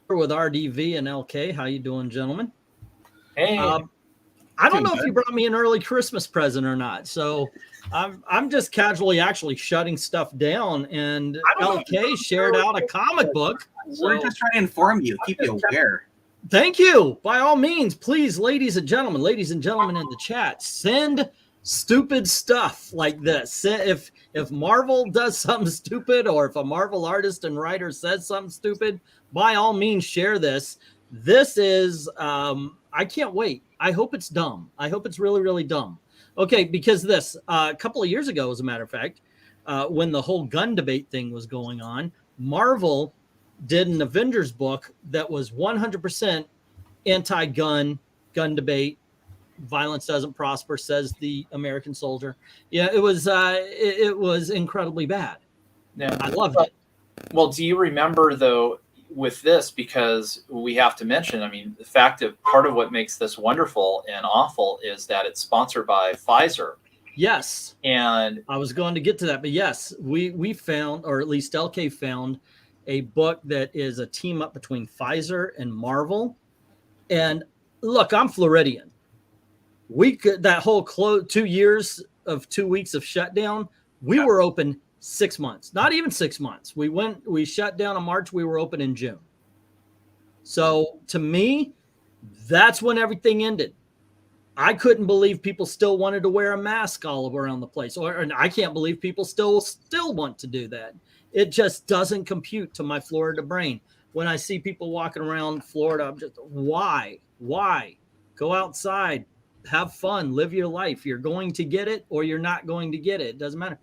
with RDV and LK. How you doing, gentlemen? Hey. I don't know if you brought me an early Christmas present or not, so I'm just casually actually shutting stuff down. And LK shared out a comic book. We're just trying to inform you, keep you aware. Thank you. By all means, please, ladies and gentlemen in the chat, send stupid stuff like this. If Marvel does something stupid, or if a Marvel artist and writer says something stupid, by all means share this. This is I can't wait. I hope it's dumb. I hope it's really, really dumb. Okay, because this a couple of years ago, as a matter of fact, when the whole gun debate thing was going on, Marvel did an Avengers book that was 100% anti-gun, gun debate. Violence doesn't prosper, says the American soldier. Yeah, it was incredibly bad. Yeah, I loved it. Well, do you remember though with this, because we have to mention, I mean, the fact that part of what makes this wonderful and awful is that it's sponsored by Pfizer. Yes. And I was going to get to that, but yes, we found, or at least LK found, a book that is a team up between Pfizer and Marvel. And look, I'm Floridian. That whole 2 years of 2 weeks of shutdown, we were open 6 months, not even 6 months. We shut down in March. We were open in June. So to me, that's when everything ended. I couldn't believe people still wanted to wear a mask all around the place. And I can't believe people still want to do that. It just doesn't compute to my Florida brain. When I see people walking around Florida, I'm just, why? Go outside, have fun, live your life. You're going to get it or you're not going to get it. It doesn't matter.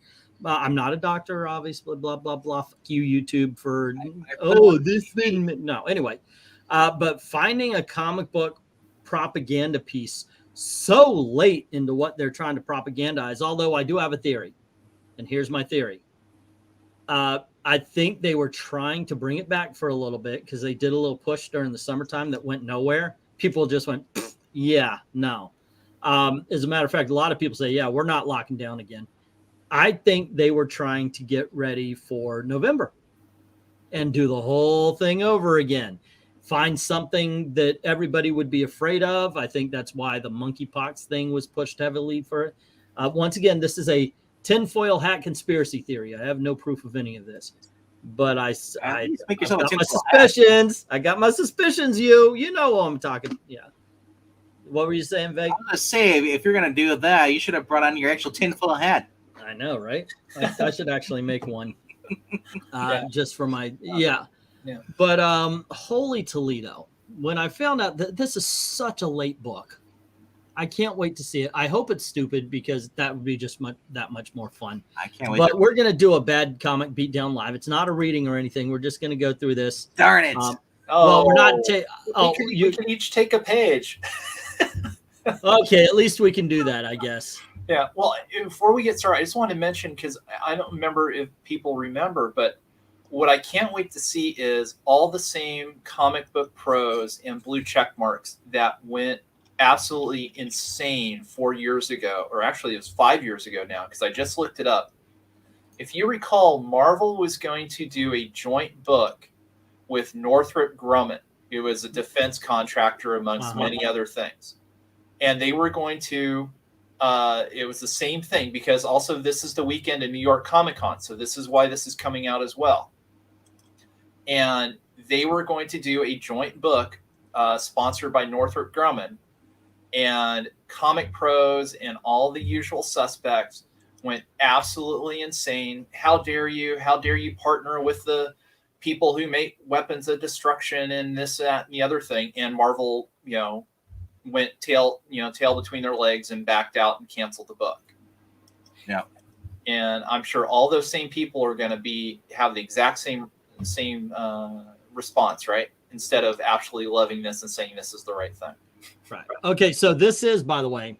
I'm not a doctor, obviously, blah, blah, blah. Fuck you, YouTube, for, this thing. No, anyway. But finding a comic book propaganda piece so late into what they're trying to propagandize, although I do have a theory. And here's my theory. I think they were trying to bring it back for a little bit because they did a little push during the summertime that went nowhere. People just went, yeah, no. As a matter of fact, a lot of people say, yeah, we're not locking down again. I think they were trying to get ready for November and do the whole thing over again. Find something that everybody would be afraid of. I think that's why the monkeypox thing was pushed heavily for it. Once again, this is a tinfoil hat conspiracy theory. I have no proof of any of this, but I got my suspicions. I got my suspicions. You know what I'm talking. Yeah. What were you saying, Veg? I was gonna say, if you're gonna do that, you should have brought on your actual tinfoil hat. I know, right? I should actually make one, just for my yeah. But holy Toledo! When I found out that this is such a late book, I can't wait to see it. I hope it's stupid because that would be just that much more fun. I can't wait. But we're going to do a bad comic beatdown live. It's not a reading or anything. We're just going to go through this. Darn it. Well, we're not. We can each take a page. Okay, at least we can do that, I guess. Yeah. Well, before we get started, I just want to mention, because I don't remember if people remember, but what I can't wait to see is all the same comic book pros and blue check marks that went absolutely insane 4 years ago, or actually it was 5 years ago now, because I just looked it up. If you recall, Marvel was going to do a joint book with Northrop Grumman. It was a defense contractor amongst many other things. And they were going to, it was the same thing, because also this is the weekend of New York Comic Con. So this is why this is coming out as well. And they were going to do a joint book sponsored by Northrop Grumman. And comic pros and all the usual suspects went absolutely insane. How dare you? How dare you partner with the people who make weapons of destruction and this, that, and the other thing? And Marvel, went tail between their legs and backed out and canceled the book. Yeah. And I'm sure all those same people are going to have the exact same response, right? Instead of actually loving this and saying this is the right thing. Right. Okay. So this is, by the way,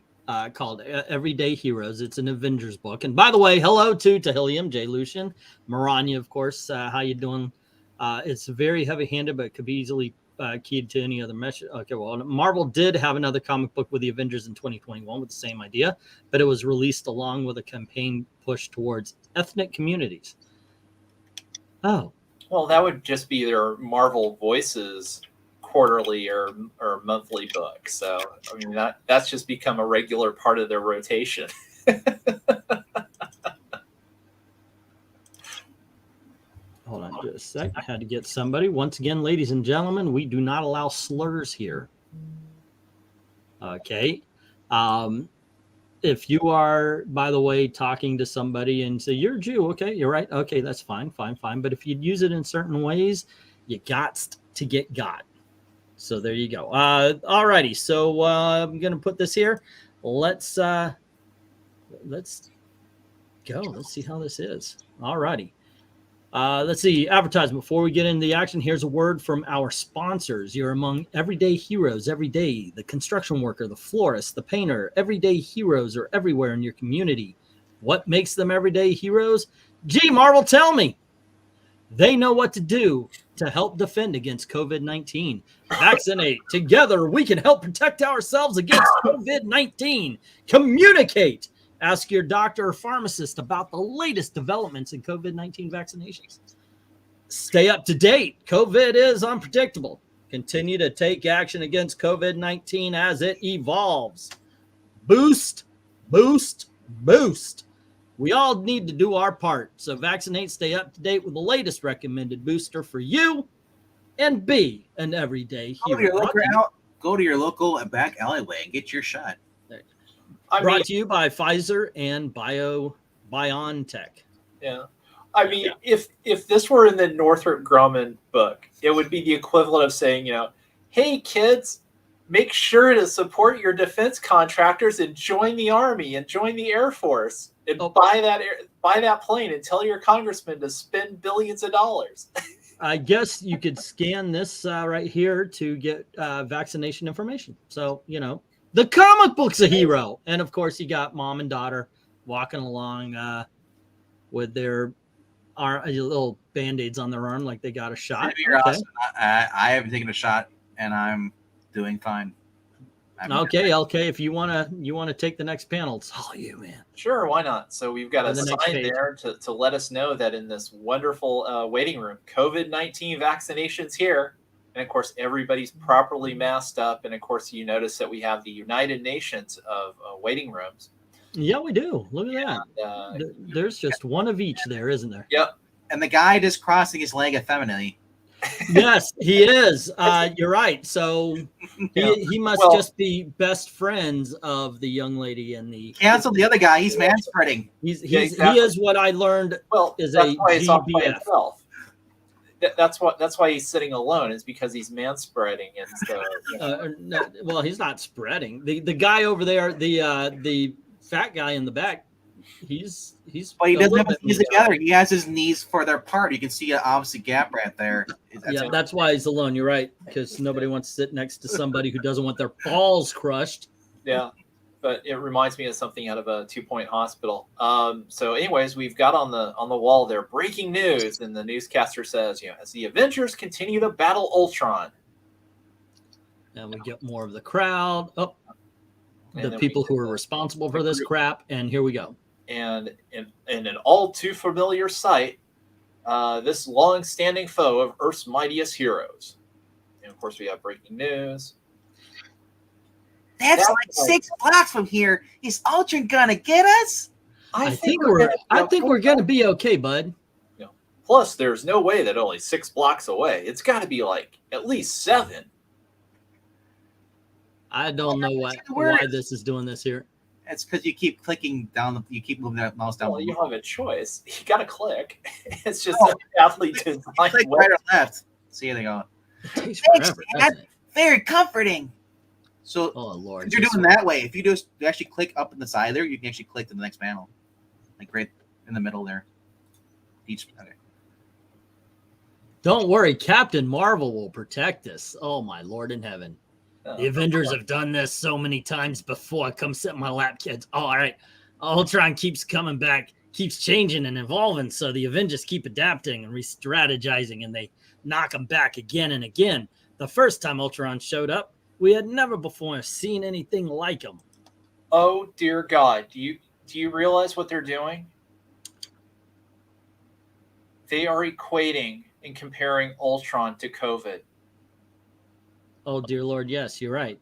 called Everyday Heroes. It's an Avengers book. And by the way, hello to Tahilium, J. Lucian, MARANYA, of course. How you doing? It's very heavy-handed, but it could be easily keyed to any other message. Okay, well, Marvel did have another comic book with the Avengers in 2021 with the same idea, but it was released along with a campaign push towards ethnic communities. Oh. Well, that would just be their Marvel Voices quarterly or monthly book. So, I mean, that's just become a regular part of their rotation. Hold on just a sec. I had to get somebody. Once again, ladies and gentlemen, we do not allow slurs here. Okay. If you are, by the way, talking to somebody and say, you're a Jew, okay, you're right. Okay, that's fine, fine, fine. But if you use it in certain ways, you got to get got. So there you go. All righty. So I'm going to put this here. Let's go. Let's see how this is. All righty. Let's see, advertisement. Before we get into the action, here's a word from our sponsors. You're among everyday heroes every day. The construction worker, the florist, the painter. Everyday heroes are everywhere in your community. What makes them everyday heroes? Gee, Marvel, tell me. They know what to do to help defend against COVID-19. Vaccinate. Together, we can help protect ourselves against COVID-19. Communicate. Ask your doctor or pharmacist about the latest developments in COVID-19 vaccinations. Stay up to date. COVID is unpredictable. Continue to take action against COVID-19 as it evolves. Boost, boost, boost. We all need to do our part. So vaccinate, stay up to date with the latest recommended booster for you, and be an everyday hero. Go to your local back alleyway and get your shot. Brought to you by Pfizer and BioNTech. Yeah. I mean, if this were in the Northrop Grumman book, it would be the equivalent of saying, hey, kids, make sure to support your defense contractors and join the Army and join the Air Force and buy that plane and tell your congressman to spend billions of dollars. I guess you could scan this right here to get vaccination information. So, the comic book's a hero. And, of course, you got mom and daughter walking along with their little Band-Aids on their arm like they got a shot. Okay. Awesome. I haven't taken a shot, and I'm doing fine. Okay, if you wanna take the next panel, it's all you, man. Sure, why not? So we've got a sign there to let us know that in this wonderful waiting room, COVID-19 vaccinations here. And, of course, everybody's properly masked up. And, of course, you notice that we have the United Nations of waiting rooms. Yeah, we do. Look at that. There's just one of each there, isn't there? Yep. And the guy just crossing his leg effeminately. Yes, he is. You're right. So he must just be best friends of the young lady in the... Cancel the other guy. He's manspreading. He is what I learned is a GBF. That's why he's sitting alone, is because he's manspreading. And so, well, he's not spreading. The guy over there, the fat guy in the back, he's well, he doesn't have his knees together. He has his knees further apart. You can see an obvious gap right there. That's why he's alone. You're right, because nobody wants to sit next to somebody who doesn't want their balls crushed. Yeah. But it reminds me of something out of a 2 Point Hospital. So anyways, we've got on the wall there, breaking news. And the newscaster says, as the Avengers continue to battle Ultron. And we get more of the crowd. Oh, the people who are responsible for this crap. And here we go. And in an all too familiar sight, this long-standing foe of Earth's mightiest heroes. And of course, we have breaking news. That's like 6 blocks from here. Is Ultron gonna get us? I think we're gonna be okay, bud. Plus, there's no way that only 6 blocks away. It's got to be like at least 7. I don't know why this is doing this here. It's because you keep clicking down. You keep moving that mouse down. Well, you have a choice. You got to click. It's just an athlete design. Click right or left. See how they go. It takes forever. Very comforting. So, oh Lord, you're doing that way. If you just actually click up in the side there, you can actually click to the next panel, like right in the middle there. Okay. Don't worry, Captain Marvel will protect us. Oh my Lord in heaven! The Avengers have done this so many times before. Come sit in my lap, kids. Oh, all right. Ultron keeps coming back, keeps changing and evolving, so the Avengers keep adapting and re-strategizing, and they knock them back again and again. The first time Ultron showed up, we had never before seen anything like him. Oh dear God! Do you realize what they're doing? They are equating in comparing Ultron to COVID? Oh, dear Lord, yes, you're right.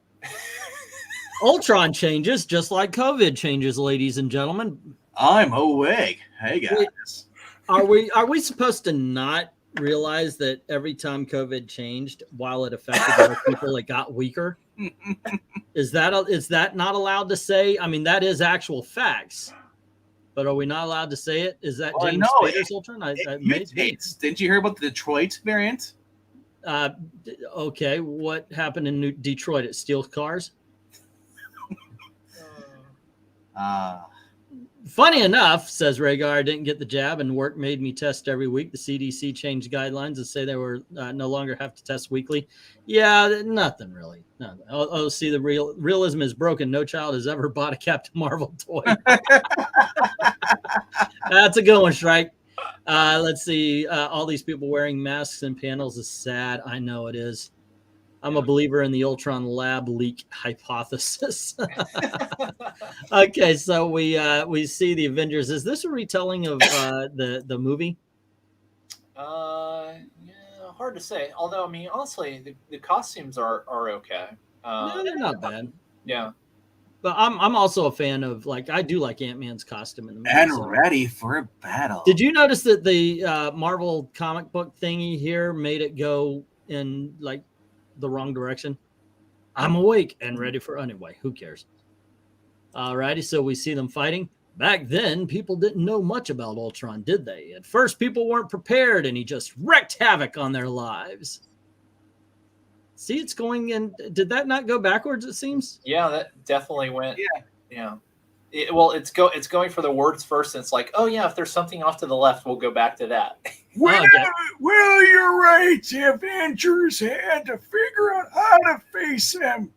Ultron changes just like COVID changes, ladies and gentlemen. I'm awake. Hey, guys. Are we supposed to not realize that every time COVID changed, while it affected other people, it got weaker? Is that not allowed to say? I mean, that is actual facts. But are we not allowed to say it? Is that James Spader's Ultron? It mutates. Didn't you hear about the Detroit variant? Okay, what happened in Detroit? It steals cars? Funny enough, says Rhaegar, I didn't get the jab and work made me test every week. The CDC changed guidelines and say they were no longer have to test weekly. Yeah, nothing really. No. Oh, see, the realism is broken. No child has ever bought a Captain Marvel toy. That's a good one, Shrike. Let's see. All these people wearing masks and panels is sad. I know it is. I'm a believer in the Ultron lab leak hypothesis. Okay, so we see the Avengers. Is this a retelling of the movie? Yeah, hard to say. Although, I mean, honestly, the costumes are okay. No, they're not bad. Yeah. But I'm also a fan of, like, I do like Ant-Man's costume in the movie. And ready for a battle. Did you notice that the Marvel comic book thingy here made it go in, like, the wrong direction? I'm awake and ready for, anyway, who cares? Alrighty, so we see them fighting. Back then, people didn't know much about Ultron, did they? At first, people weren't prepared, and he just wreaked havoc on their lives. See, it's going in. Did that not go backwards, it seems? Yeah, that definitely went. Yeah. Well, it's going for the words first, and it's like, oh yeah, if there's something off to the left, we'll go back to that. Well, Okay. well, you're right. The Avengers had to figure out how to face them.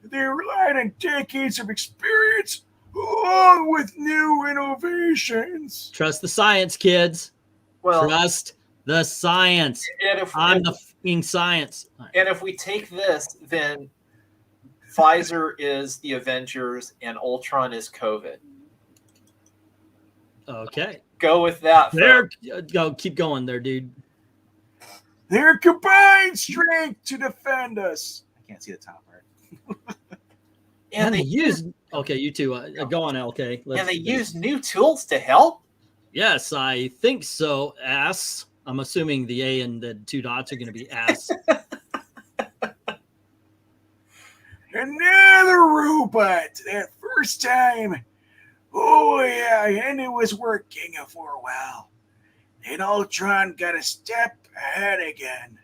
They relied on decades of experience along with new innovations. Trust the science, kids. Well, Trust the science. and if I'm the fucking science. and if we take this, then Pfizer is the Avengers and Ultron is COVID. Okay. Go with that. There, folks. go. Keep going there, dude. Their combined strength to defend us. I can't see the top part. And they use. Okay, you two. Go on, LK. and they use new tools to help. Yes, I think so. Ass. I'm assuming the A and the two dots are going to be ass. Another robot. That first time. Oh, yeah, and it was working for a while. Then Ultron got a step ahead again.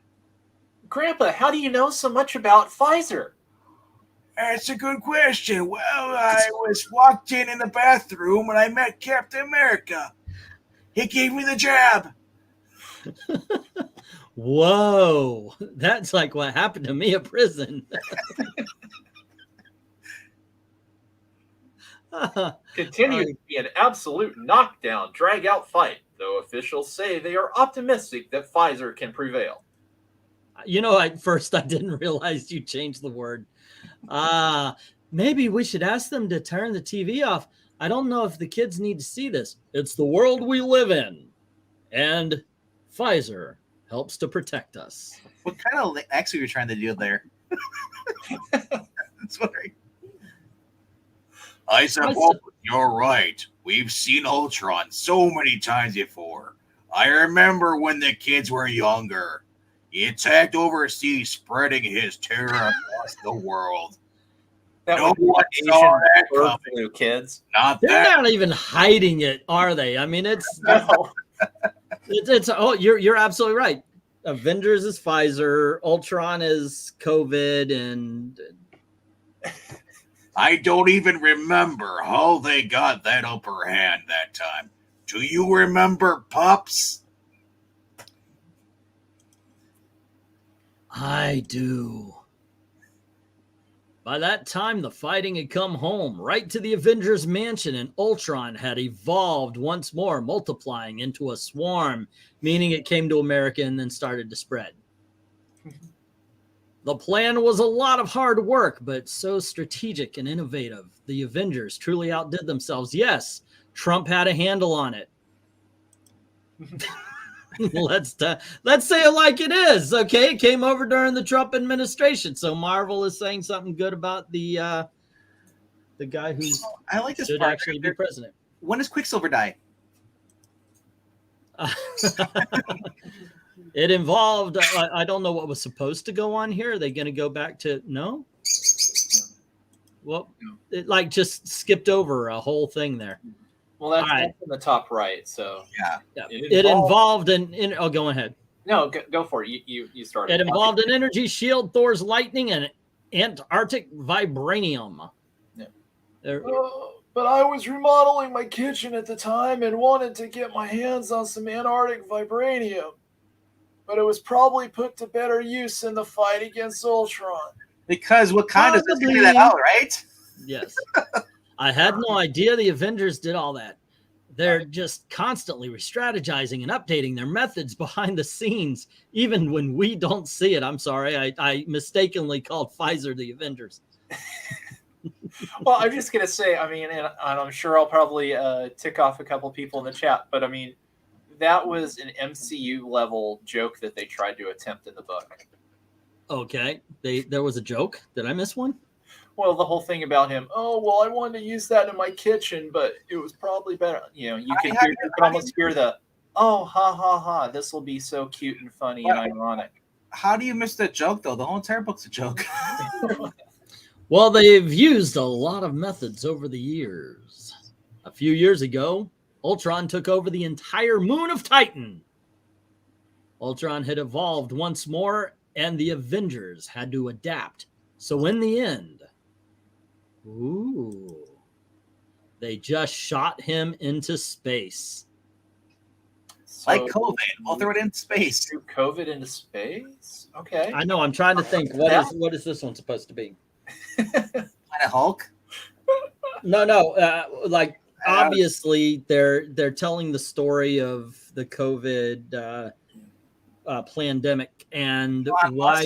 Grandpa, how do you know so much about Pfizer? That's a good question. Well, I was walked in the bathroom and I met Captain America. He gave me the jab. Whoa, that's like what happened to me at prison. Continues to be an absolute knockdown, drag-out fight, though officials say they are optimistic that Pfizer can prevail. You know, at first I didn't realize you changed the word. Maybe we should ask them to turn the TV off. I don't know if the kids need to see this. It's the world we live in. And Pfizer helps to protect us. What kind of accent are you trying to do there? Sorry. I suppose you're right. We've seen Ultron so many times before. I remember when the kids were younger. He attacked overseas, spreading his terror across the world. That No would be one Asian saw that bird coming. flu, kids. Not They're that. not even hiding it, are they? I mean, it's No. oh, you're absolutely right. Avengers is Pfizer, Ultron is COVID, and I don't even remember how they got that upper hand that time. Do you remember, Pops? I do. By that time, the fighting had come home, right to the Avengers mansion, and Ultron had evolved once more, multiplying into a swarm, meaning it came to America and then started to spread. The plan was a lot of hard work, but so strategic and innovative. The Avengers truly outdid themselves. Yes, Trump had a handle on it. let's say it like it is. Okay, it came over during the Trump administration, so Marvel is saying something good about the guy who I like this should part. actually be president. When does Quicksilver die? It involved. I don't know what was supposed to go on here. Are they going to go back to no? Well, it like just skipped over a whole thing there. Well, that's, All right. that's in the top right. So Yeah. It involved an. Oh, go ahead. No, go for it. You started. It involved an energy shield, Thor's lightning, and Antarctic vibranium. Yeah. There- But I was remodeling my kitchen at the time and wanted to get my hands on some Antarctic vibranium. But it was probably put to better use in the fight against Ultron. Because Wakanda's just figure Possibly. that out, right? Yes. I had no idea the Avengers did all that. They're just constantly re-strategizing and updating their methods behind the scenes, even when we don't see it. I'm sorry. I mistakenly called Pfizer the Avengers. Well, I'm just going to say, I mean, and I'm sure I'll probably tick off a couple people in the chat, but I mean, that was an MCU level joke that they tried to attempt in the book. Okay. There was a joke. Did I miss one? Well, the whole thing about him, oh, well, I wanted to use that in my kitchen, but it was probably better. You know, you can almost hear the, oh, ha, ha, ha, this will be so cute and funny and ironic. How do you miss that joke, though? The whole entire book's a joke. Well, they've used a lot of methods over the years. A few years ago, Ultron took over the entire moon of Titan. Ultron had evolved once more, and the Avengers had to adapt. So in the end, they just shot him into space. So, Like COVID. We'll throw it in space. threw COVID into space? Okay. I know. I'm trying to think. What is this one supposed to be? Planet Hulk. No. Like obviously, they're telling the story of the COVID pandemic and why. Musk.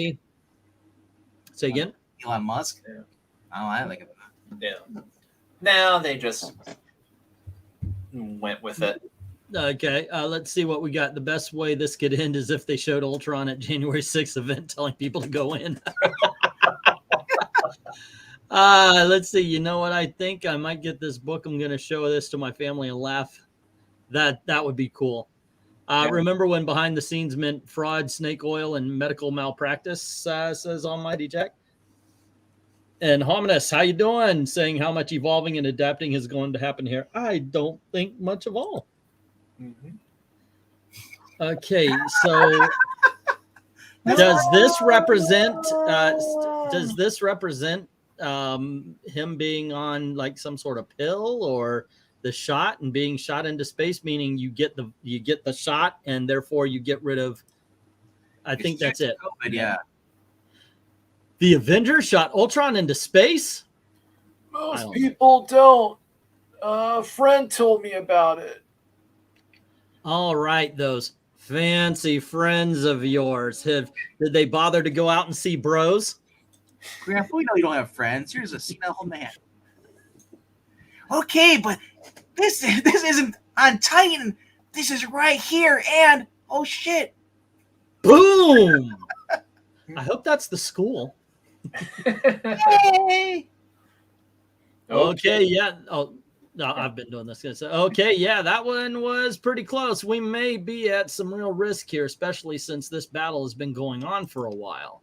Say again. Elon Musk. Yeah. Oh, I like it. Yeah. Now they just went with it. Okay, let's see what we got. The best way this could end is if they showed Ultron at January 6th event telling people to go in. Let's see. You know what? I think I might get this book. I'm going to show this to my family and laugh. That would be cool. Remember when behind the scenes meant fraud, snake oil, and medical malpractice, says Almighty Jack. And Hominus, how you doing? Saying how much evolving and adapting is going to happen here. I don't think much of all. Mm-hmm. Okay, so does this represent him being on like some sort of pill or the shot and being shot into space, meaning you get the shot and therefore you get rid of I think that's it. COVID, yeah. The Avengers shot Ultron into space? Most people don't. A friend told me about it. All right, those fancy friends of yours. Did they bother to go out and see bros? Grandpa, we know you don't have friends. You're just a senile old man. Okay, but this isn't on Titan. This is right here, and oh shit! Boom! I hope that's the school. Hey! Okay, yeah. Oh, no, I've been doing this. Okay, yeah, that one was pretty close. We may be at some real risk here, especially since this battle has been going on for a while.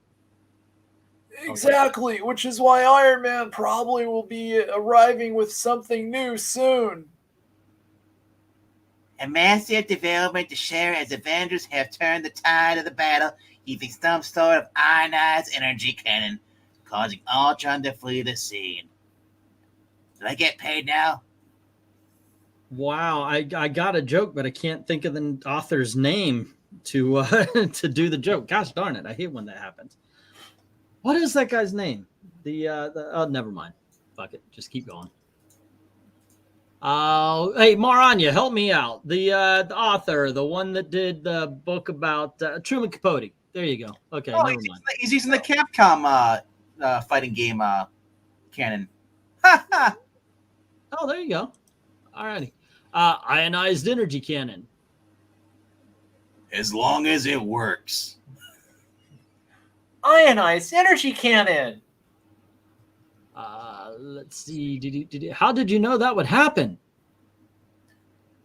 Exactly, which is why Iron Man probably will be arriving with something new soon. A massive development to share as Avengers have turned the tide of the battle using some sort of ionized energy cannon, causing Ultron to flee the scene. Did I get paid now? Wow, I got a joke, but I can't think of the author's name to to do the joke. Gosh darn it, I hate when that happens. What is that guy's name? Oh, never mind. Fuck it, just keep going. Hey, Maranya, help me out. The author, the one that did the book about Truman Capote. There you go. Okay, never mind. He's using the Capcom fighting game cannon. Ha ha! Oh, there you go. All righty. Ionized energy cannon. As long as it works. Ionized energy cannon. Let's see. How did you know that would happen?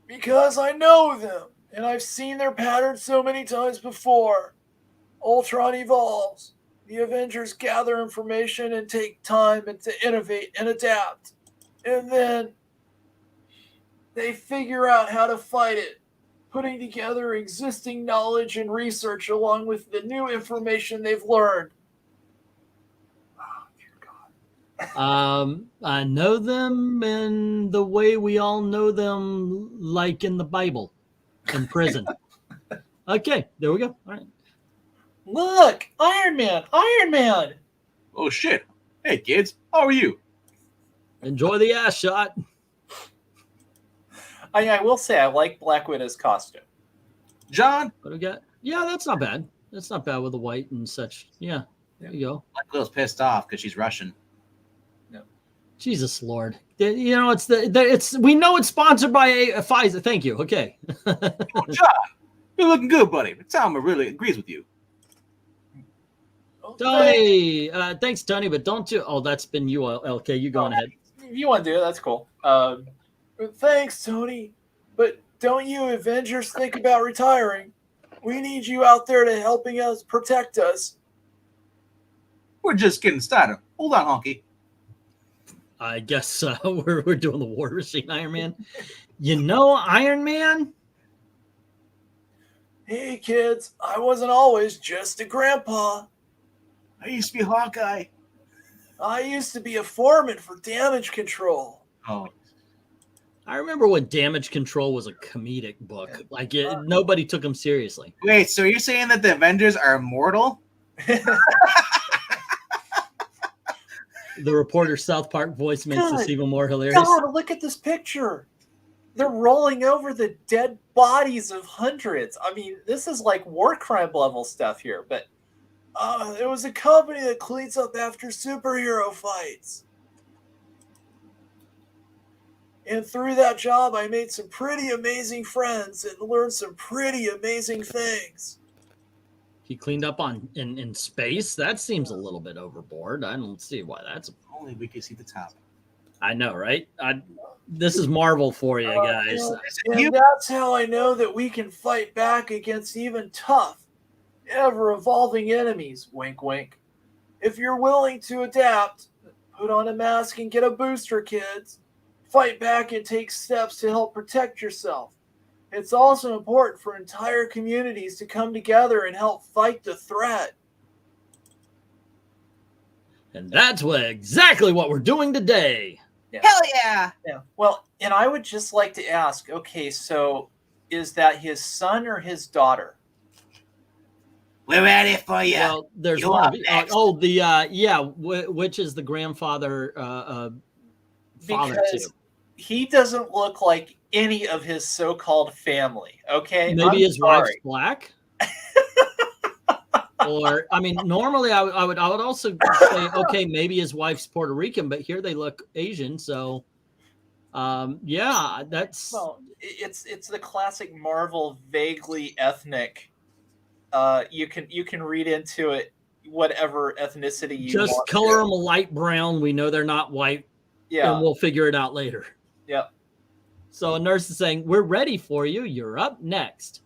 Because I know them, and I've seen their patterns so many times before. Ultron evolves. The Avengers gather information and take time and to innovate and adapt. And then they figure out how to fight it, putting together existing knowledge and research along with the new information they've learned. Oh, dear God. I know them in the way we all know them, like in the Bible, in prison. Okay, there we go. All right. Look, Iron Man, Iron Man. Oh shit. Hey kids, how are you? Enjoy the ass shot. I will say I like Black Widow's costume. John? What do we got? Yeah, that's not bad. That's not bad with the white and such. Yeah, there you go. Black Widow's pissed off because she's Russian. Jesus Lord. You know, it's we know it's sponsored by Pfizer. Thank you. Okay. Oh, John, you're looking good, buddy. Tom really agrees with you. Tony, thanks, Tony, but don't you? Oh, that's been you, LK. You go on ahead. If you want to do it, that's cool. Thanks, Tony. But don't you Avengers think about retiring? We need you out there to helping us protect us. We're just getting started. Hold on, Honky. I guess we're doing the War Machine Iron Man. You know, Iron Man? Hey, kids, I wasn't always just a grandpa. I used to be Hawkeye. I used to be a foreman for damage control. Oh. I remember when Damage Control was a comedic book. Like, nobody took him seriously. Wait, so you're saying that the Avengers are immortal? The reporter South Park voice makes this even more hilarious. God, look at this picture. They're rolling over the dead bodies of hundreds. I mean, this is like war crime level stuff here, but it was a company that cleans up after superhero fights. And through that job, I made some pretty amazing friends and learned some pretty amazing things. He cleaned up in space? That seems a little bit overboard. I don't see why that's... Only we can see the top. I know, right? This is Marvel for you guys. And that's how I know that we can fight back against even tough, ever-evolving enemies. Wink, wink. If you're willing to adapt, put on a mask and get a booster, kids. Fight back and take steps to help protect yourself. It's also important for entire communities to come together and help fight the threat. And that's exactly what we're doing today. Yeah. Hell yeah! Yeah. Well, and I would just like to ask, okay, so is that his son or his daughter? We're ready for you. Well, there's You one. up next. Which is the grandfather father Because too. he doesn't look like any of his so-called family, okay? Maybe I'm his wife's sorry. black. Or I mean, normally I would also say, okay, maybe his wife's Puerto Rican, but here they look Asian. So, yeah, that's Well, it's the classic Marvel vaguely ethnic. You can read into it whatever ethnicity you just want color to. them a light brown. We know they're not white, Yeah. and we'll figure it out later. Yep. So a nurse is saying, "We're ready for you. You're up next."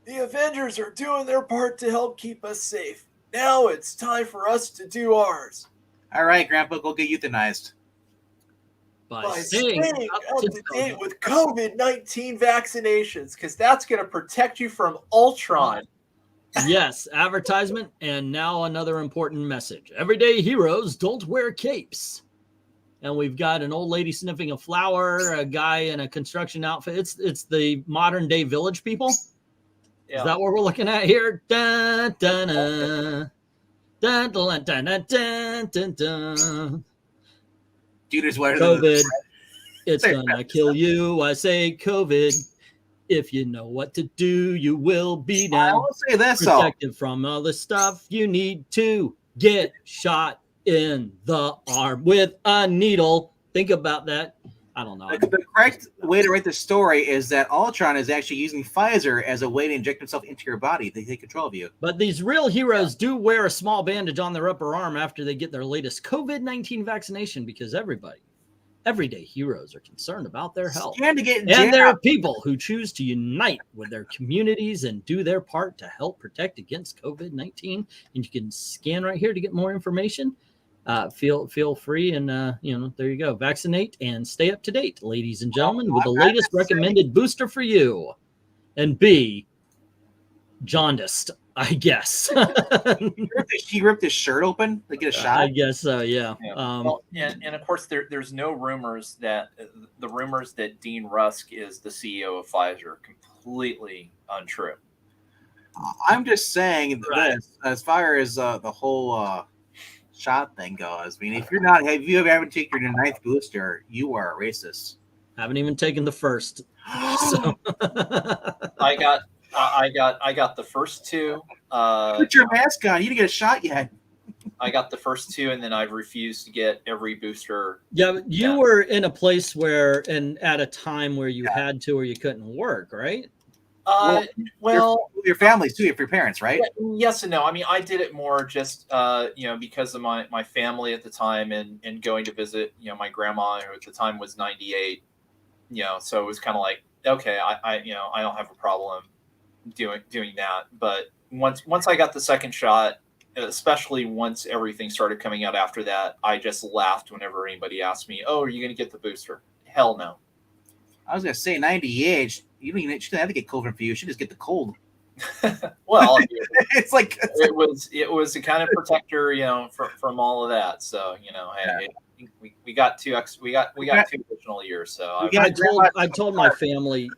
The Avengers are doing their part to help keep us safe. Now it's time for us to do ours. All right, Grandpa, go get euthanized. By Staying staying up to date with COVID-19 vaccinations, because that's going to protect you from Ultron. Yes, advertisement, and now another important message. Everyday heroes don't wear capes. And we've got an old lady sniffing a flower, a guy in a construction outfit. It's the modern day Village People. Yeah. Is that what we're looking at here? Dun, dun, dun. Dun, dun, dun, dun, dun, dun, dun. Dude is wearing COVID, it's Say gonna that. kill you. I say COVID. If you know what to do, you will be I now will say this all. protected from all the stuff. You need to get shot in the arm with a needle. Think about that. I don't know. The correct way to write the story is that Ultron is actually using Pfizer as a way to inject himself into your body to take control of you. But these real heroes do wear a small bandage on their upper arm after they get their latest COVID-19 vaccination because everyday heroes are concerned about their health. Scared to get And there are people who choose to unite with their communities and do their part to help protect against COVID-19. And you can scan right here to get more information. Feel free, and there you go. Vaccinate and stay up to date, ladies and gentlemen, with the latest recommended booster for you. And be jaundiced, I guess. She ripped his shirt open to get a shot. I guess so, yeah. Well, and of course, there's no rumors that the rumors that Dean Rusk is the CEO of Pfizer are completely untrue. I'm just saying this as far as the whole shot thing goes. I mean, if you haven't taken your 9th booster, you are a racist. Haven't even taken the first. So. I got the first 2. Put your mask on. You didn't get a shot yet. I got the first 2, and then I've refused to get every booster. Yeah, but you were in a place where, and at a time where you had to, or you couldn't work, right? Your families too, your parents, right? Yes and no. I mean, I did it more just because of my family at the time, and going to visit my grandma, who at the time was 98. So it was kind of like, okay, I don't have a problem doing that. But once I got the second shot, especially once everything started coming out after that, I just laughed whenever anybody asked me, "Oh, are you going to get the booster?" Hell no. I was gonna say 98. You don't even have to get COVID for you. You should just get the cold. Well, it's like it was a kind of protector, from all of that. So hey, we got 2 additional years. So I told my family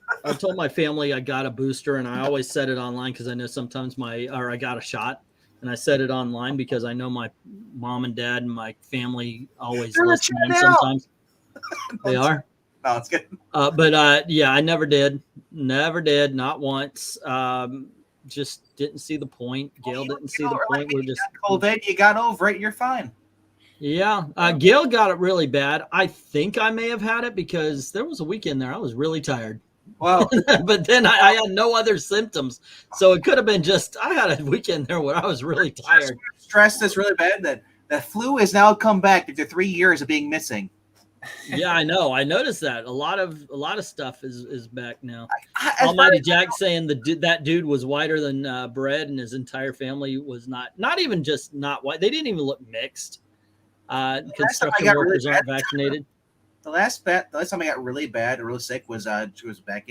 I got a booster, and I always said it online because I know sometimes I got a shot, and I said it online because I know my mom and dad and my family always listen in sometimes. They are. No, it's good. But I never did, not once. Just didn't see the point. Gail didn't see the point. We're just COVID. You got over it. You're fine. Yeah, Gail got it really bad. I think I may have had it because there was a weekend there I was really tired. Well, but then I had no other symptoms, so it could have been just I had a weekend there where I was really tired. Stress is really bad. That flu has now come back after 3 years of being missing. Yeah, I know. I noticed that a lot of stuff is back now. Almighty Jack saying that dude was whiter than bread, and his entire family was not even just not white. They didn't even look mixed. Construction workers aren't vaccinated. The last time I got really bad or really sick was back